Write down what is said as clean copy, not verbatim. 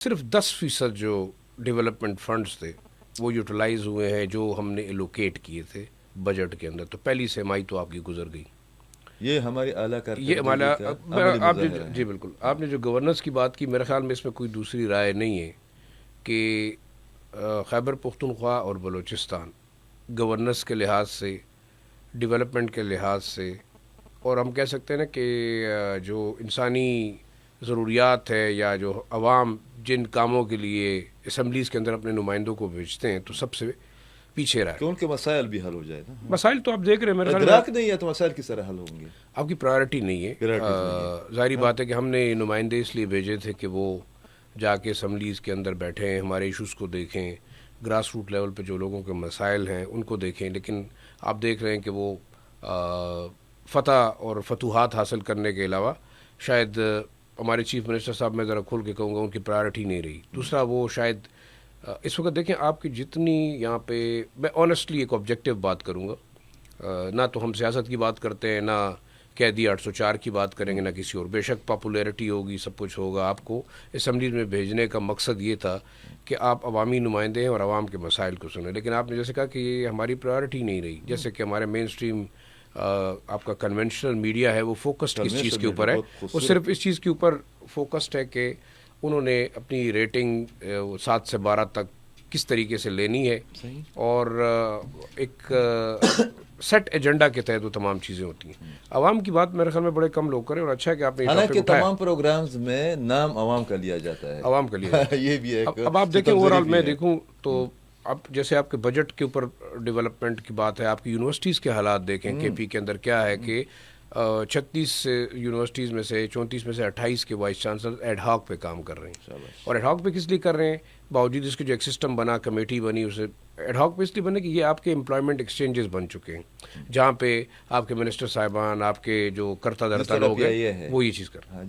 صرف 10% جو development funds تھے وہ یوٹیلائز ہوئے ہیں جو ہم نے ایلوکیٹ کیے تھے بجٹ کے اندر. تو پہلی سیمائی تو آپ کی گزر گئی. یہ ہماری اعلیٰ یہ ہمارا کارکردگی کا عملی آپ مظاہرہ جی ہے. بالکل آپ نے جو گورننس کی بات کی میرے خیال میں اس میں کوئی دوسری رائے نہیں ہے کہ خیبر پختونخوا اور بلوچستان گورننس کے لحاظ سے ڈیولپمنٹ کے لحاظ سے اور ہم کہہ سکتے ہیں نا کہ جو انسانی ضروریات ہے یا جو عوام جن کاموں کے لیے اسمبلیز کے اندر اپنے نمائندوں کو بھیجتے ہیں تو سب سے پیچھے رہا کہ ہے. ان کے مسائل بھی حل ہو جائے نا. مسائل تو آپ دیکھ رہے ہیں میرے خیال میں ادراک نہیں ہے تو مسائل کس طرح حل ہوں گے. آپ کی پرائرٹی نہیں ہے. Priorities نہیں ہے. ظاہری بات ہے کہ ہم نے نمائندے اس لیے بھیجے تھے کہ وہ جا کے اسمبلیز کے اندر بیٹھیں, ہمارے ایشوز کو دیکھیں, گراس روٹ لیول پہ جو لوگوں کے مسائل ہیں ان کو دیکھیں. لیکن آپ دیکھ رہے ہیں کہ وہ فتح اور فتوحات حاصل کرنے کے علاوہ شاید ہمارے چیف منسٹر صاحب, میں ذرا کھول کے کہوں گا, ان کی پرائرٹی نہیں رہی. دوسرا وہ شاید اس وقت دیکھیں آپ کی جتنی یہاں پہ, میں آنیسٹلی ایک آبجیکٹیو بات کروں گا, نہ تو ہم سیاست کی بات کرتے ہیں, نہ قیدی 804 کی بات کریں گے, نہ کسی اور. بے شک پاپولیرٹی ہوگی, سب کچھ ہوگا. آپ کو اسمبلی میں بھیجنے کا مقصد یہ تھا کہ آپ عوامی نمائندے ہیں اور عوام کے مسائل کو سنیں. لیکن آپ نے جیسے کہا کہ یہ ہماری پرائرٹی نہیں رہی. جیسے کہ ہمارے مین اسٹریم آپ کا کنونشنل میڈیا ہے وہ فوکسڈ کس چیز کے اوپر ہے, وہ صرف اس چیز کے اوپر فوکسڈ ہے کہ انہوں نے اپنی ریٹنگ 7 سے 12 تک کس طریقے سے لینی ہے, اور ایک سیٹ ایجنڈا کے تحت وہ تمام چیزیں ہوتی ہیں. عوام کی بات میرے خیال میں بڑے کم لوگ کریں, اور اچھا ہے کہ آپ نے یہ حالانکہ ٹاپک اٹھایا. تمام پروگرامز میں نام عوام کا لیا جاتا ہے. عوام کے لیے یہ بھی ایک اب آپ دیکھیں اوور آل میں ہے. دیکھوں تو اب جیسے آپ کے بجٹ کے اوپر ڈیولپمنٹ کی بات ہے, آپ کی یونیورسٹیز کے حالات دیکھیں. کے پی کے اندر کیا ہے کہ 36 یونیورسٹیز میں سے 34 میں سے 28 کے وائس چانسلر ایڈ ہاک پہ کام کر رہے ہیں. اور ایڈ ہاک پہ کس لیے کر رہے ہیں, باوجود اس کے جو ایک سسٹم بنا, کمیٹی بنی, اسے ایڈ ہاک پہ اس لیے بنے کہ یہ آپ کے امپلائمنٹ ایکسچینجز بن چکے ہیں, جہاں پہ آپ کے منسٹر صاحبان, آپ کے جو کرتا دھرتا لوگ ہیں, وہ یہ چیز کر رہے ہیں.